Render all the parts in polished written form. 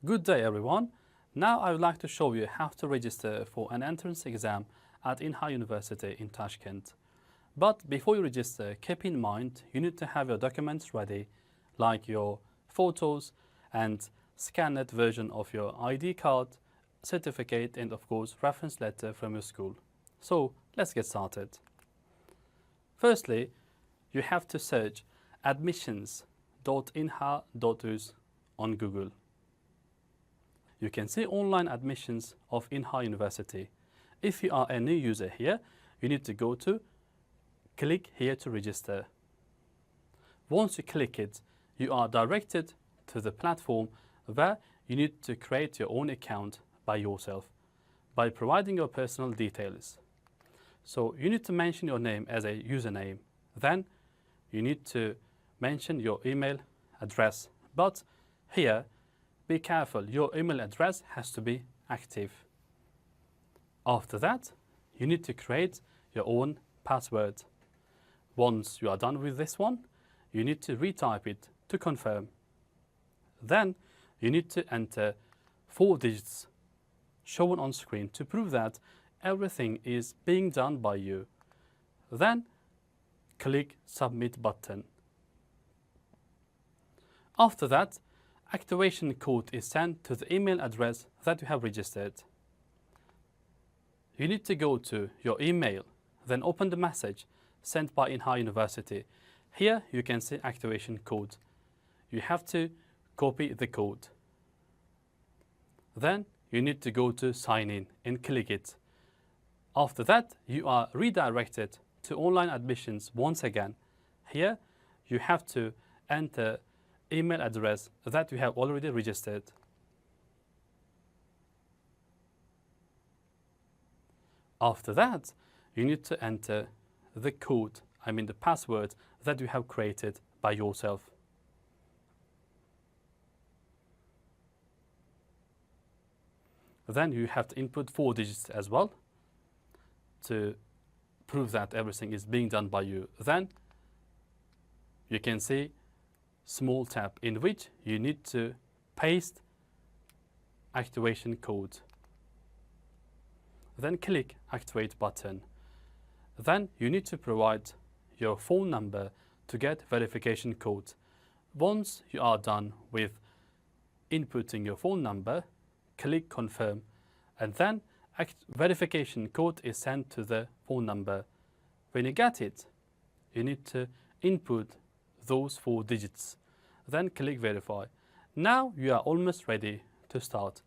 Good day everyone. Now I would like to show you how to register for an entrance exam at INHA University in Tashkent. But before you register, keep in mind you need to have your documents ready, like your photos and scanned version of your ID card, certificate and of course reference letter from your school. So let's get started. Firstly, you have to search admissions.inha.us on Google. You can see online admissions of INHA University. If you are a new user here, you need to go to click here to register. Once you click it, you are directed to the platform where you need to create your own account by yourself by providing your personal details. So you need to mention your name as a username. Then you need to mention your email address. But here, be careful, your email address has to be active. After that, you need to create your own password. Once you are done with this one, you need to retype it to confirm. Then you need to enter 4 digits shown on screen to prove that everything is being done by you. Then click Submit button. After that, activation code is sent to the email address that you have registered. You need to go to your email, then open the message sent by INHA University. Here you can see activation code. You have to copy the code. Then you need to go to sign in and click it. After that, you are redirected to online admissions once again. Here you have to enter email address that you have already registered. After that, you need to enter the code, the password that you have created by yourself. Then you have to input 4 digits as well to prove that everything is being done by you. Then you can see small tab in which you need to paste activation code. Then click Activate button. Then you need to provide your phone number to get verification code. Once you are done with inputting your phone number, click Confirm, and then verification code is sent to the phone number. When you get it, you need to input those 4 digits. Then click Verify. Now you are almost ready to start.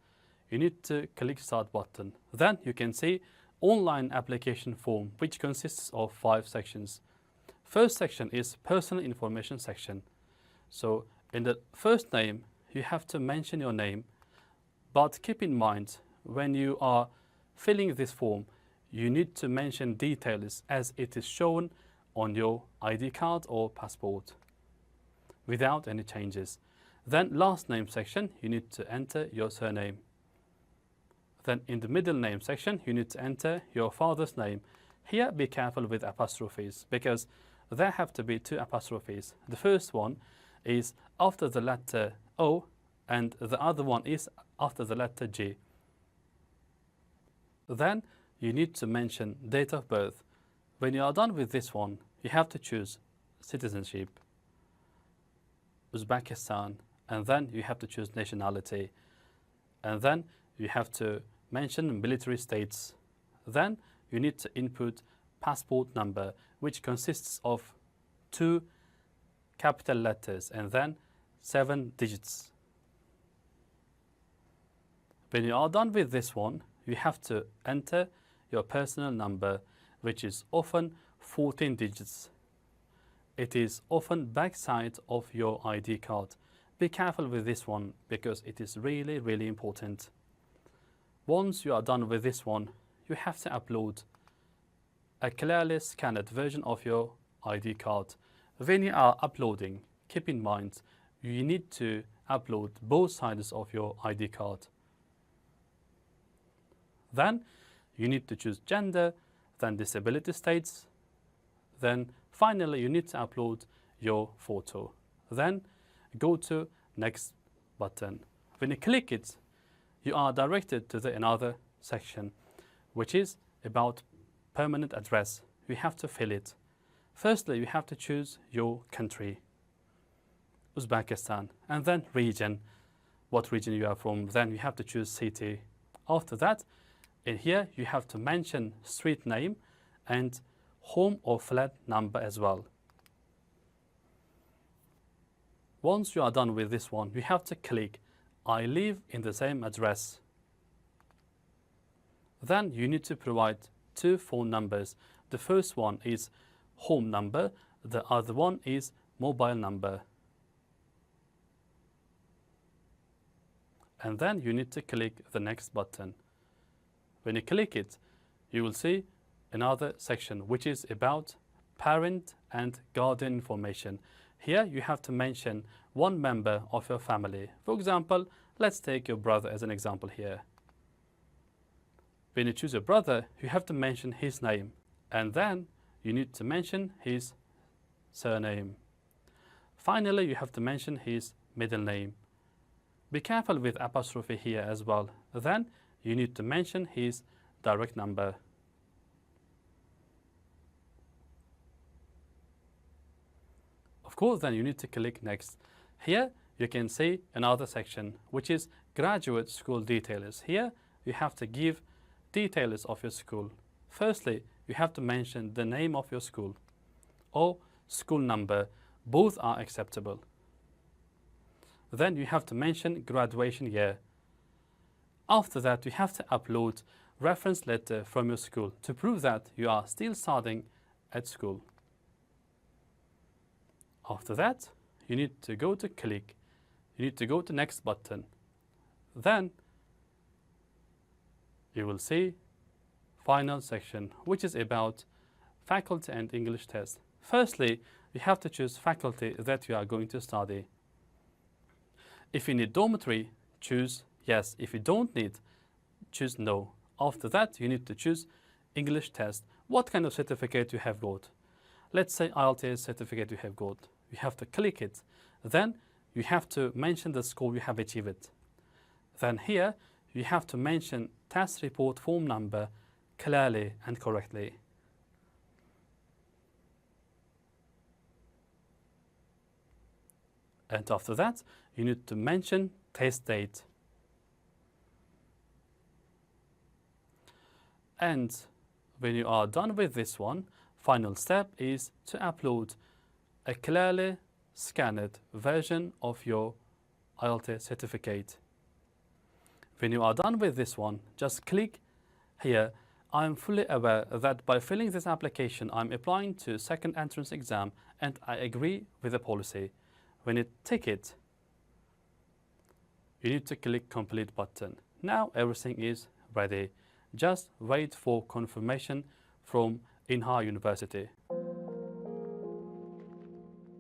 You need to click Start button. Then you can see online application form, which consists of 5 sections. First section is personal information section. So in the first name, you have to mention your name, but keep in mind when you are filling this form, you need to mention details as it is shown on your ID card or passport without any changes. Then last name section, you need to enter your surname. Then in the middle name section, you need to enter your father's name. Here, be careful with apostrophes because there have to be 2 apostrophes. The first one is after the letter O and the other one is after the letter G. Then you need to mention date of birth. When you are done with this one, you have to choose citizenship, Uzbekistan, and then you have to choose nationality, and then you have to mention military states. Then you need to input passport number, which consists of 2 capital letters and then 7 digits. When you are done with this one, you have to enter your personal number, which is often 14 digits. It is often backside of your ID card. Be careful with this one because it is really, really important. Once you are done with this one, you have to upload a clearly scanned version of your ID card. When you are uploading, keep in mind you need to upload both sides of your ID card. Then you need to choose gender, then disability states, then finally you need to upload your photo. Then go to Next button. When you click it, you are directed to another section, which is about permanent address. You have to fill it. Firstly, you have to choose your country, Uzbekistan, and then region, what region you are from. Then you have to choose city. After that, in here, you have to mention street name and home or flat number as well. Once you are done with this one, you have to click I live in the same address. Then you need to provide two phone numbers. The first one is home number, the other one is mobile number. And then you need to click the next button. When you click it, you will see another section which is about parent and guardian information. Here you have to mention one member of your family. For example, let's take your brother as an example here. When you choose your brother, you have to mention his name, and then you need to mention his surname. Finally, you have to mention his middle name. Be careful with apostrophe here as well. Then you need to mention his direct number. Of course, then you need to click next. Here you can see another section which is graduate school details. Here you have to give details of your school. Firstly, you have to mention the name of your school or school number. Both are acceptable. Then you have to mention graduation year. After that, you have to upload reference letter from your school to prove that you are still studying at school. After that, you need to go to click. You need to go to next button. Then you will see final section, which is about faculty and English test. Firstly, you have to choose faculty that you are going to study. If you need dormitory, choose yes. If you don't need, choose no. After that, you need to choose English test. What kind of certificate you have got? Let's say IELTS certificate you have got. You have to click it. Then you have to mention the score you have achieved. Then here, you have to mention test report form number clearly and correctly. And after that, you need to mention test date. And when you are done with this one, final step is to upload a clearly scanned version of your IELTS certificate. When you are done with this one, just click here. I am fully aware that by filling this application, I'm applying to second entrance exam and I agree with the policy. When you tick it, you need to click complete button. Now everything is ready. Just wait for confirmation from INHA University.